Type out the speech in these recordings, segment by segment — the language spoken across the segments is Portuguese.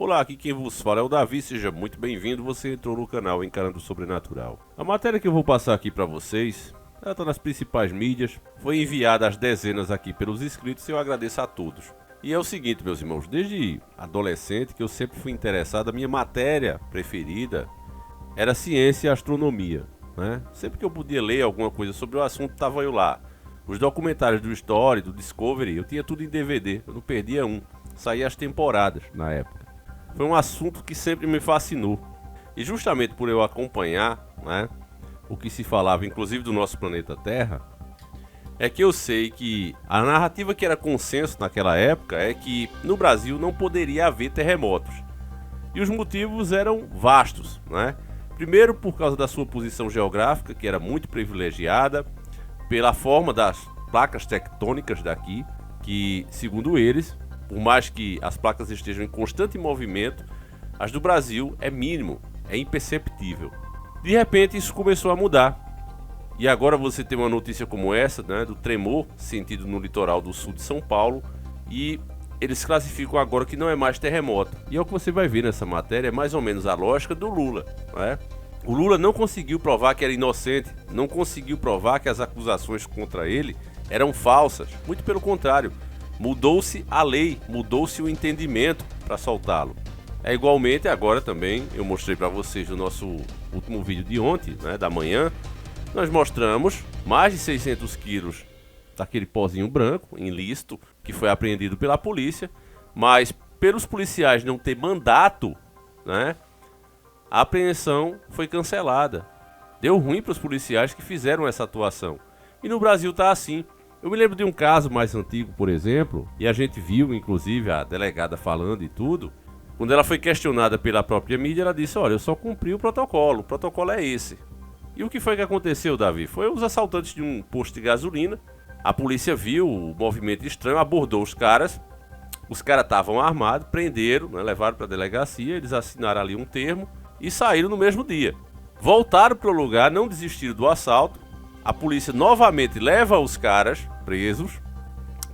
Olá, aqui quem vos fala é o Davi, seja muito bem-vindo, você entrou no canal Encarando o Sobrenatural. A matéria que eu vou passar aqui pra vocês, ela tá nas principais mídias, foi enviada às dezenas aqui pelos inscritos e eu agradeço a todos. E é o seguinte, meus irmãos, desde adolescente que eu sempre fui interessado, a minha matéria preferida era ciência e astronomia, né? Sempre que eu podia ler alguma coisa sobre o assunto, tava eu lá. Os documentários do History, do Discovery, eu tinha tudo em DVD, eu não perdia um, saía as temporadas na época. Foi um assunto que sempre me fascinou. E justamente por eu acompanhar, né, o que se falava, inclusive do nosso planeta Terra, é que eu sei que a narrativa que era consenso naquela época é que no Brasil não poderia haver terremotos. E os motivos eram vastos, né? Primeiro por causa da sua posição geográfica, que era muito privilegiada, pela forma das placas tectônicas daqui, que, segundo eles, por mais que as placas estejam em constante movimento, as do Brasil é mínimo, é imperceptível. De repente isso começou a mudar. E agora você tem uma notícia como essa, né, do tremor sentido no litoral do sul de São Paulo, e eles classificam agora que não é mais terremoto. E é o que você vai ver nessa matéria, é mais ou menos a lógica do Lula, né? O Lula não conseguiu provar que era inocente, não conseguiu provar que as acusações contra ele eram falsas, muito pelo contrário. Mudou-se a lei, mudou-se o entendimento para soltá-lo. É igualmente agora também, eu mostrei para vocês no nosso último vídeo de ontem, né, da manhã, nós mostramos mais de 600 quilos daquele pozinho branco, ilícito, que foi apreendido pela polícia, mas pelos policiais não ter mandato, né, a apreensão foi cancelada. Deu ruim para os policiais que fizeram essa atuação. E no Brasil tá assim. Eu me lembro de um caso mais antigo, por exemplo, e a gente viu, inclusive, a delegada falando e tudo. Quando ela foi questionada pela própria mídia, ela disse, olha, eu só cumpri o protocolo é esse. E o que foi que aconteceu, Davi? Foi os assaltantes de um posto de gasolina, a polícia viu o movimento estranho, abordou os caras estavam armados, prenderam, né, levaram para a delegacia, eles assinaram ali um termo e saíram no mesmo dia. Voltaram para o lugar, não desistiram do assalto, a polícia novamente leva os caras presos,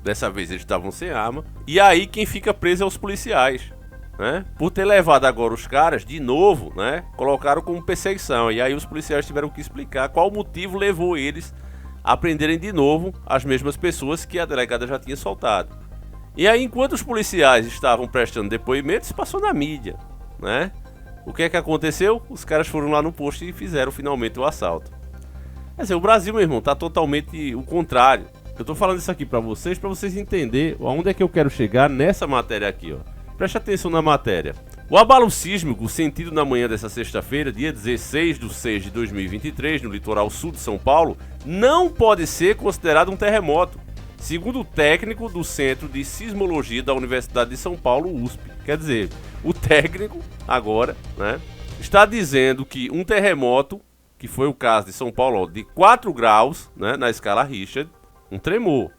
dessa vez eles estavam sem arma, e aí quem fica preso é os policiais, né? Por ter levado agora os caras de novo, né? Colocaram como perseguição, e aí os policiais tiveram que explicar qual motivo levou eles a prenderem de novo as mesmas pessoas que a delegada já tinha soltado. E aí enquanto os policiais estavam prestando depoimentos, passou na mídia, né? O que é que aconteceu? Os caras foram lá no posto e fizeram finalmente o assalto. Quer dizer, o Brasil, meu irmão, tá totalmente o contrário. Eu tô falando isso aqui pra vocês entenderem aonde é que eu quero chegar nessa matéria aqui, ó. Preste atenção na matéria. O abalo sísmico sentido na manhã dessa sexta-feira, dia 16/6/2023, no litoral sul de São Paulo, não pode ser considerado um terremoto, segundo o técnico do Centro de Sismologia da Universidade de São Paulo, USP. Quer dizer, o técnico agora, né, está dizendo que um terremoto, que foi o caso de São Paulo, de 4 graus, né, na escala Richter, um tremor,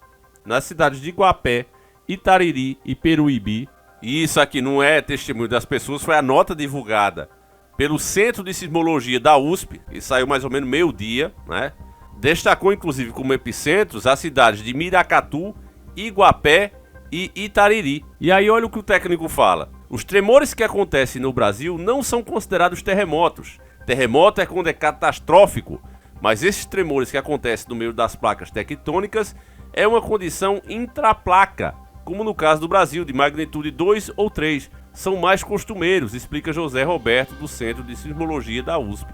nas cidades de Iguapé, Itariri e Peruíbe. E isso aqui não é testemunho das pessoas, foi a nota divulgada pelo Centro de Sismologia da USP, e saiu mais ou menos meio-dia, né? Destacou inclusive como epicentros as cidades de Miracatu, Iguapé e Itariri. E aí olha o que o técnico fala. Os tremores que acontecem no Brasil não são considerados terremotos. Terremoto é quando é catastrófico, mas esses tremores que acontecem no meio das placas tectônicas é uma condição intraplaca, como no caso do Brasil, de magnitude 2 ou 3. São mais costumeiros, explica José Roberto, do Centro de Sismologia da USP.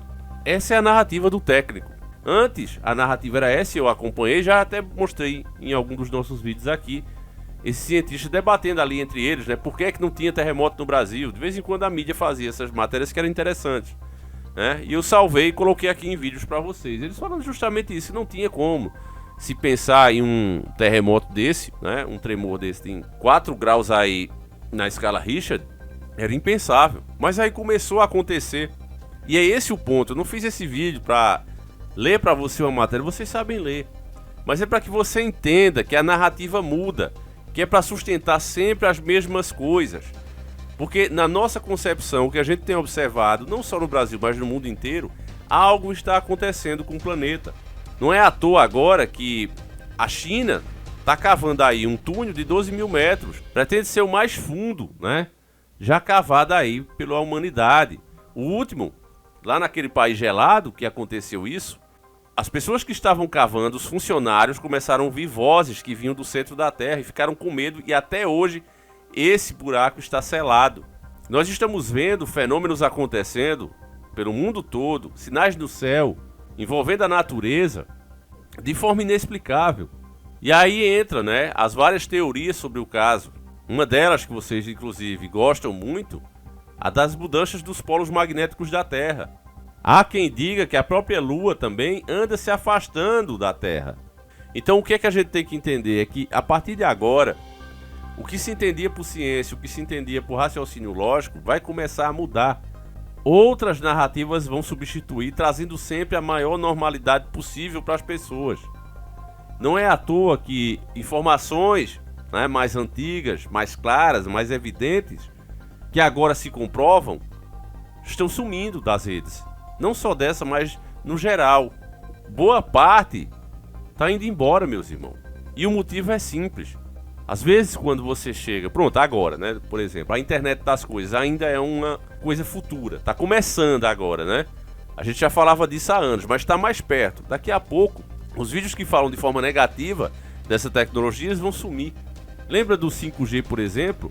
Essa é a narrativa do técnico. Antes, a narrativa era essa, eu acompanhei, já até mostrei em algum dos nossos vídeos aqui, esses cientistas debatendo ali entre eles, né, por que é que não tinha terremoto no Brasil. De vez em quando a mídia fazia essas matérias que eram interessantes, né, e eu salvei e coloquei aqui em vídeos para vocês. Eles falando justamente isso, não tinha como se pensar em um terremoto desse, né, um tremor desse, tem 4 graus aí na escala Richter, era impensável. Mas aí começou a acontecer, e é esse o ponto. Eu não fiz esse vídeo para ler para você uma matéria, vocês sabem ler, mas é para que você entenda que a narrativa muda, que é para sustentar sempre as mesmas coisas. Porque na nossa concepção, o que a gente tem observado, não só no Brasil, mas no mundo inteiro, algo está acontecendo com o planeta. Não é à toa agora que a China está cavando aí um túnel de 12 mil metros, pretende ser o mais fundo, né, já cavada aí pela humanidade. O último, lá naquele país gelado que aconteceu isso, as pessoas que estavam cavando, os funcionários, começaram a ouvir vozes que vinham do centro da Terra e ficaram com medo, e até hoje esse buraco está selado. Nós estamos vendo fenômenos acontecendo pelo mundo todo, sinais no céu, envolvendo a natureza, de forma inexplicável. E aí entra, né, as várias teorias sobre o caso. Uma delas, que vocês inclusive gostam muito, a das mudanças dos polos magnéticos da Terra. Há quem diga que a própria Lua também anda se afastando da Terra. Então o que é que a gente tem que entender? É que a partir de agora, o que se entendia por ciência, o que se entendia por raciocínio lógico, vai começar a mudar. Outras narrativas vão substituir, trazendo sempre a maior normalidade possível para as pessoas. Não é à toa que informações, né, mais antigas, mais claras, mais evidentes, que agora se comprovam, estão sumindo das redes. Não só dessa, mas no geral. Boa parte está indo embora, meus irmãos. E o motivo é simples. Às vezes quando você chega... Pronto, agora, né? Por exemplo, a internet das coisas ainda é uma coisa futura. Está começando agora, né? A gente já falava disso há anos, mas está mais perto. Daqui a pouco, os vídeos que falam de forma negativa dessa tecnologia vão sumir. Lembra do 5G, por exemplo?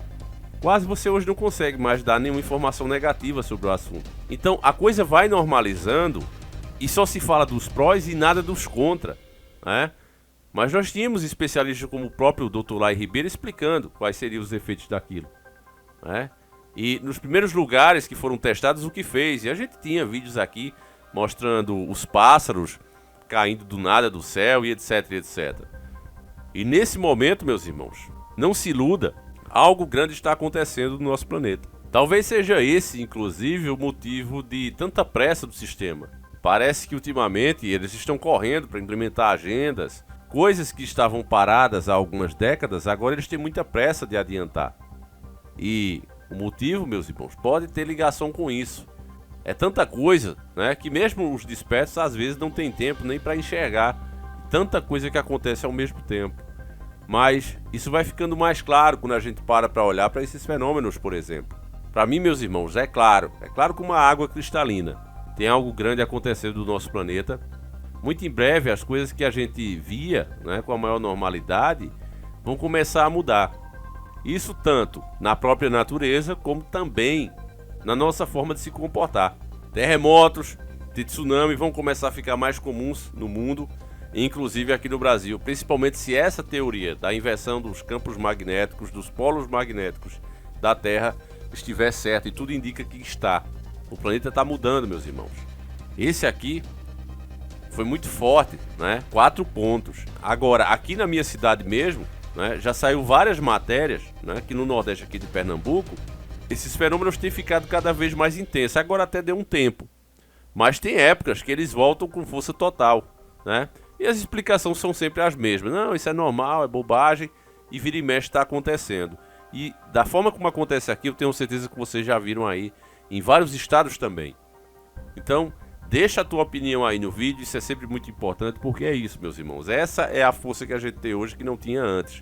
Quase você hoje não consegue mais dar nenhuma informação negativa sobre o assunto. Então a coisa vai normalizando e só se fala dos prós e nada dos contra, né? Mas nós tínhamos especialistas como o próprio Dr. Lai Ribeiro explicando quais seriam os efeitos daquilo, né? E nos primeiros lugares que foram testados o que fez. E a gente tinha vídeos aqui mostrando os pássaros caindo do nada do céu e etc, etc. E nesse momento, meus irmãos, não se iluda. Algo grande está acontecendo no nosso planeta. Talvez seja esse, inclusive, o motivo de tanta pressa do sistema. Parece que ultimamente eles estão correndo para implementar agendas, coisas que estavam paradas há algumas décadas, agora eles têm muita pressa de adiantar. E o motivo, meus irmãos, pode ter ligação com isso. É tanta coisa, né, que mesmo os despertos às vezes não tem tempo nem para enxergar tanta coisa que acontece ao mesmo tempo. Mas isso vai ficando mais claro quando a gente para olhar para esses fenômenos, por exemplo. Para mim, meus irmãos, é claro como uma água cristalina. Tem algo grande acontecendo no nosso planeta. Muito em breve, as coisas que a gente via, né, com a maior normalidade, vão começar a mudar. Isso tanto na própria natureza, como também na nossa forma de se comportar. Terremotos, de tsunami vão começar a ficar mais comuns no mundo, inclusive aqui no Brasil, principalmente se essa teoria da inversão dos campos magnéticos, dos polos magnéticos da Terra estiver certa, e tudo indica que está. O planeta está mudando, meus irmãos. Esse aqui foi muito forte, né? 4 pontos. Agora, aqui na minha cidade mesmo, né, já saiu várias matérias, né, que no Nordeste aqui de Pernambuco, esses fenômenos têm ficado cada vez mais intensos. Agora até deu um tempo, mas tem épocas que eles voltam com força total, né? E as explicações são sempre as mesmas. Não, isso é normal, é bobagem, e vira e mexe está acontecendo. E da forma como acontece aqui, eu tenho certeza que vocês já viram aí em vários estados também. Então, deixa a tua opinião aí no vídeo, isso é sempre muito importante, porque é isso, meus irmãos. Essa é a força que a gente tem hoje que não tinha antes.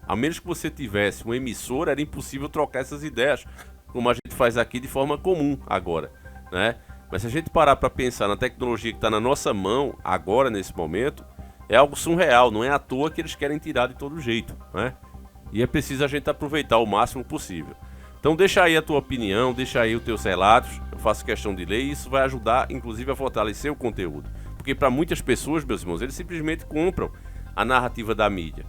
A menos que você tivesse um emissor, era impossível trocar essas ideias, como a gente faz aqui de forma comum agora, né? Mas se a gente parar para pensar na tecnologia que está na nossa mão agora, nesse momento, é algo surreal. Não é à toa que eles querem tirar de todo jeito, né? E é preciso a gente aproveitar o máximo possível. Então deixa aí a tua opinião, deixa aí os teus relatos. Eu faço questão de ler e isso vai ajudar, inclusive, a fortalecer o conteúdo. Porque para muitas pessoas, meus irmãos, eles simplesmente compram a narrativa da mídia.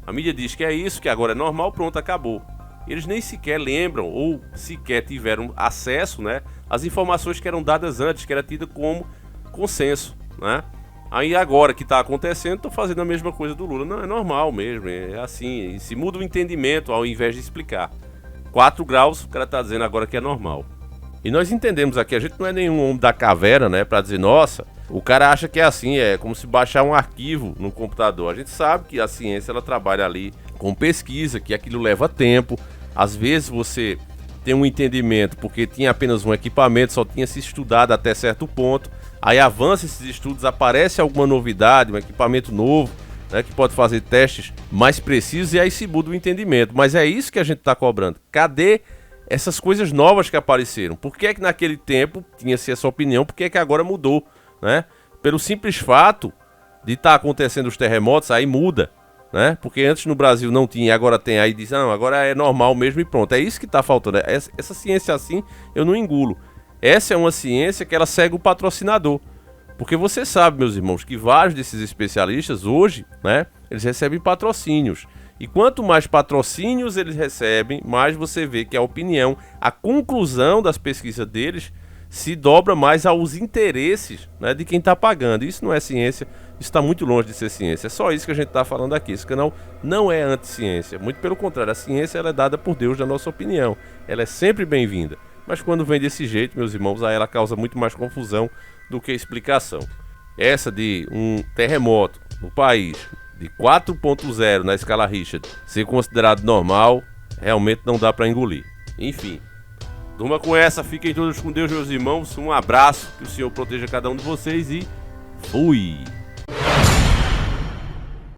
A mídia diz que é isso, que agora é normal, pronto, acabou. Eles nem sequer lembram ou sequer tiveram acesso, né, às informações que eram dadas antes, que era tida como consenso, né? Aí agora que está acontecendo, estão fazendo a mesma coisa do Lula. Não, é normal mesmo, é assim, e se muda o entendimento ao invés de explicar. 4 graus, o cara está dizendo agora que é normal. E nós entendemos aqui, a gente não é nenhum homem da caverna, né, para dizer, nossa, o cara acha que é assim, é como se baixar um arquivo no computador. A gente sabe que a ciência, ela trabalha ali com pesquisa, que aquilo leva tempo. Às vezes você tem um entendimento porque tinha apenas um equipamento, só tinha se estudado até certo ponto. Aí avança esses estudos, aparece alguma novidade, um equipamento novo, né, que pode fazer testes mais precisos, e aí se muda o entendimento. Mas é isso que a gente está cobrando. Cadê essas coisas novas que apareceram. Por que é que naquele tempo tinha-se essa opinião? Por que é que agora mudou, né? Pelo simples fato de estar acontecendo os terremotos, aí muda, né? Porque antes no Brasil não tinha, agora tem, aí diz, não, agora é normal mesmo e pronto. É isso que está faltando. Essa ciência assim eu não engulo. Essa é uma ciência que ela segue o patrocinador. Porque você sabe, meus irmãos, que vários desses especialistas hoje, né, eles recebem patrocínios. E quanto mais patrocínios eles recebem, mais você vê que a opinião, a conclusão das pesquisas deles se dobra mais aos interesses, né, de quem está pagando. Isso não é ciência, isso está muito longe de ser ciência. É só isso que a gente está falando aqui. Esse canal não é anti-ciência, muito pelo contrário. A ciência ela é dada por Deus, na nossa opinião. Ela é sempre bem-vinda. Mas quando vem desse jeito, meus irmãos, aí ela causa muito mais confusão do que explicação. Essa de um terremoto no país de 4.0 na escala Richter ser considerado normal, realmente não dá para engolir. Enfim, durma com essa, fiquem todos com Deus, meus irmãos. Um abraço, que o Senhor proteja cada um de vocês e fui!